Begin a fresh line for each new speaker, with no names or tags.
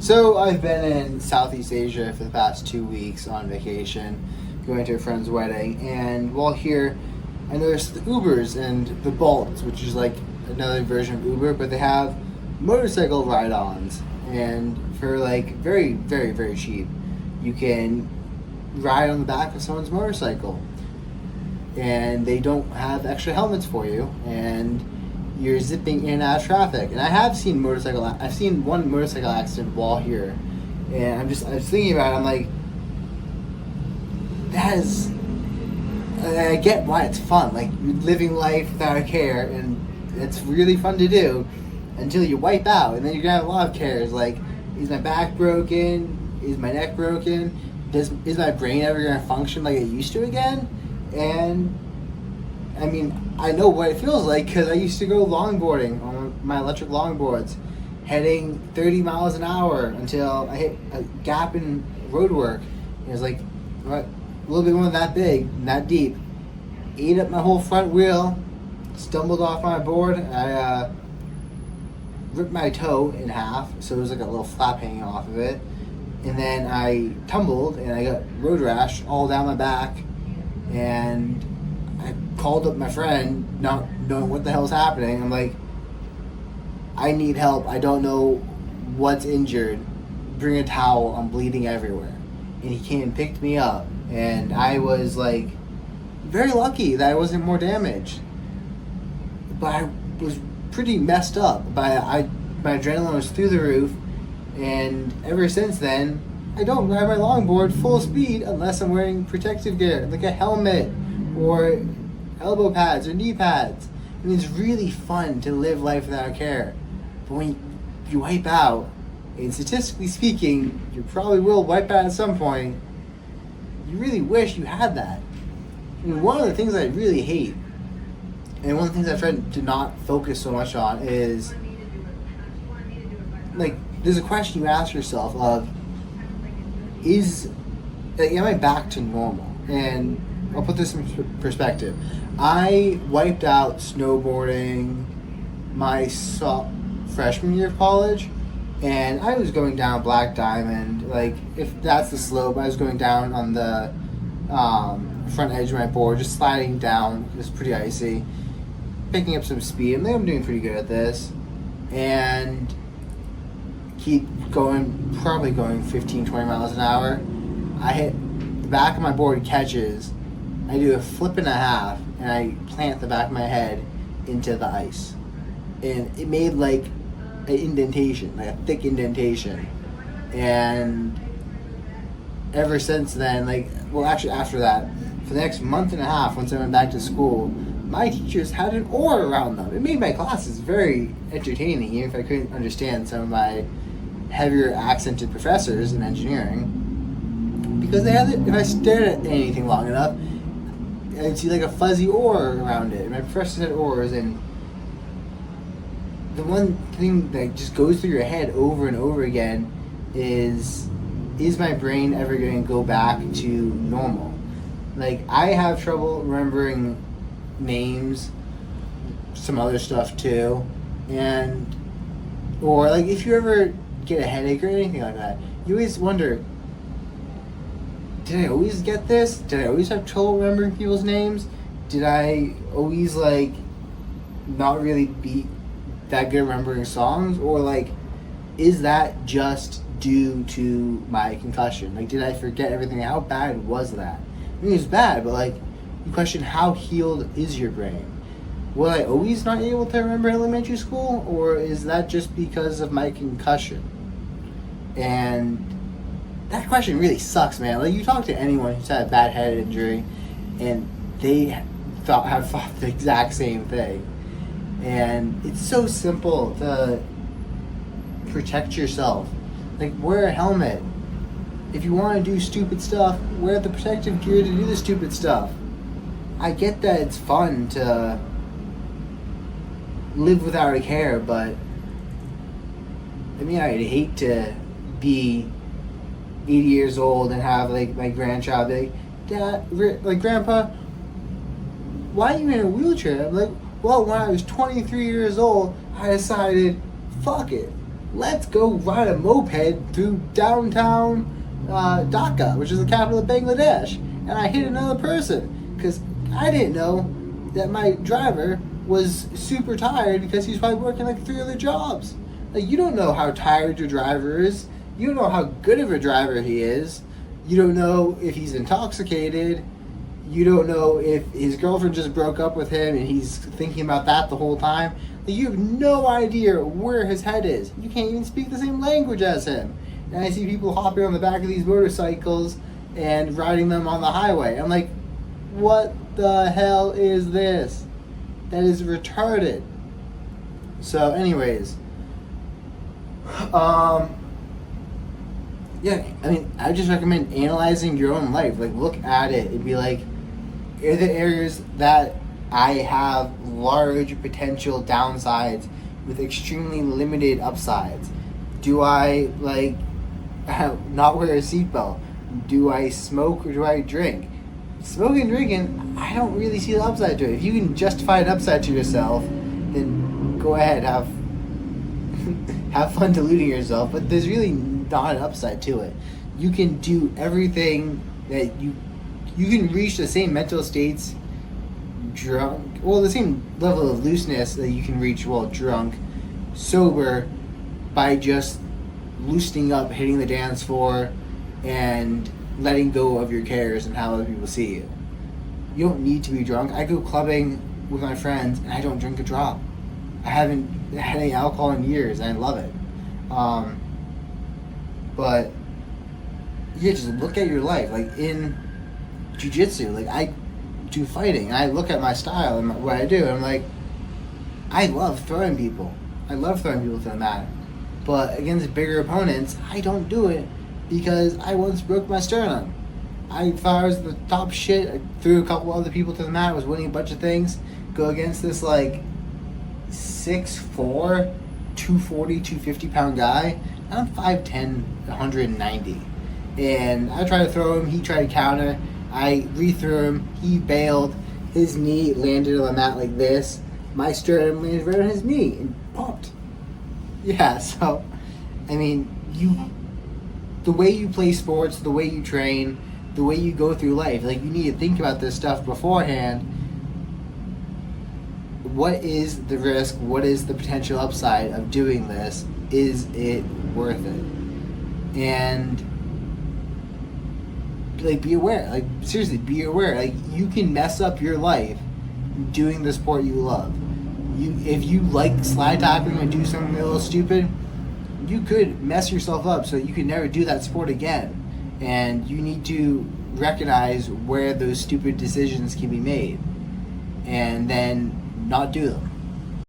So I've been in Southeast Asia for the past 2 weeks on vacation, going to a friend's wedding, and while here, I noticed the Ubers and the Bolts, which is like another version of Uber, but they have motorcycle ride-ons, and for like very, very, very cheap, you can ride on the back of someone's motorcycle, and they don't have extra helmets for you, and you're zipping in and out of traffic. And I've seen one motorcycle accident while here, and I was thinking about it. I'm like, that is, I get why it's fun. Like, you're living life without a care, and it's really fun to do until you wipe out, and then you're gonna have a lot of cares. Like, is my back broken? Is my neck broken? Is my brain ever gonna function like it used to again? And I mean, I know what it feels like because I used to go longboarding on my electric longboards, heading 30 miles an hour until I hit a gap in roadwork. It was like a little bit more than that big, that deep. Ate up my whole front wheel, stumbled off my board. I ripped my toe in half, so it was like a little flap hanging off of it. And then I tumbled and I got road rash all down my back. And I called up my friend, not knowing what the hell's happening. I'm like, I need help. I don't know what's injured. Bring a towel. I'm bleeding everywhere. And he came and picked me up. And I was like, very lucky that I wasn't more damaged. But I was pretty messed up. My adrenaline was through the roof. And ever since then, I don't ride my longboard full speed unless I'm wearing protective gear, like a helmet or elbow pads or knee pads. I mean, it's really fun to live life without care. But when you wipe out, and statistically speaking, you probably will wipe out at some point, you really wish you had that. I mean, one of the things I really hate, and one of the things I've tried to not focus so much on is, like, there's a question you ask yourself of, am I back to normal? And I'll put this in perspective. I wiped out snowboarding my freshman year of college, and I was going down Black Diamond. Like, if that's the slope, I was going down on the front edge of my board, just sliding down. It was pretty icy, picking up some speed. I think I'm doing pretty good at this, and keep going, probably going 15, 20 miles an hour. I hit the back of my board, catches. I do a flip and a half, and I plant the back of my head into the ice. And it made like an indentation, like a thick indentation. And ever since then, actually after that, for the next month and a half, once I went back to school, my teachers had an oar around them. It made my classes very entertaining, even if I couldn't understand some of my heavier accented professors in engineering, because they had it. If I stared at anything long enough, I'd see like a fuzzy oar around it. My professors had oars, and the one thing that just goes through your head over and over again is my brain ever going to go back to normal? Like, I have trouble remembering names, some other stuff too, or like if you ever get a headache or anything like that, you always wonder, did I always get this? Did I always have trouble remembering people's names? Did I always not really be that good at remembering songs? Or is that just due to my concussion? Did I forget everything? How bad was that? I mean, it was bad, but you question, how healed is your brain? Was I always not able to remember elementary school, or is that just because of my concussion? And that question really sucks, man. You talk to anyone who's had a bad head injury, and they have thought the exact same thing. And it's so simple to protect yourself. Wear a helmet. If you want to do stupid stuff, wear the protective gear to do the stupid stuff. I get that it's fun to live without a care, but I mean, I'd hate to be 80 years old and have my grandchild be Dad, Grandpa, why are you in a wheelchair? I'm like, well, when I was 23 years old, I decided, fuck it, let's go ride a moped through downtown Dhaka, which is the capital of Bangladesh. And I hit another person because I didn't know that my driver was super tired because he's probably working like 3 other jobs. Like, you don't know how tired your driver is. You don't know how good of a driver he is. You don't know if he's intoxicated. You don't know if his girlfriend just broke up with him and he's thinking about that the whole time. Like, you have no idea where his head is. You can't even speak the same language as him. And I see people hopping on the back of these motorcycles and riding them on the highway. I'm like, what the hell is this? That is retarded. So anyways, yeah, I mean, I just recommend analyzing your own life. Like, look at it and be like, are the areas that I have large potential downsides with extremely limited upsides? Do I, like, not wear a seatbelt? Do I smoke or do I drink? Smoking and drinking, I don't really see the upside to it. If you can justify an upside to yourself, then go ahead, have fun deluding yourself. But there's really not an upside to it. You can do everything that you can reach the same mental states drunk, well, the same level of looseness that you can reach while drunk, sober, by just loosening up, hitting the dance floor, and letting go of your cares and how other people see you. You don't need to be drunk. I go clubbing with my friends and I don't drink a drop. I haven't had any alcohol in years and I love it. But yeah, just look at your life. Like in jiu-jitsu, like I do fighting and I look at my style and what I do and I'm like, I love throwing people. I love throwing people to the mat. But against bigger opponents, I don't do it because I once broke my sternum. I thought I was the top shit. I threw a couple other people to the mat, was winning a bunch of things. Go against this like 6'4", 240, 250 pound guy. I'm 5'10", 190. And I tried to throw him, he tried to counter. I re-threw him, he bailed. His knee landed on the mat like this. My sternum landed right on his knee and popped. Yeah, so, I mean, the way you play sports, the way you train, the way you go through life, like, you need to think about this stuff beforehand. What is the risk? What is the potential upside of doing this? Is it worth it? And, like, be aware. Like, seriously, be aware. Like, you can mess up your life doing the sport you love. If you like slide tackling and do something a little stupid, you could mess yourself up so you can never do that sport again. And you need to recognize where those stupid decisions can be made and then not do them.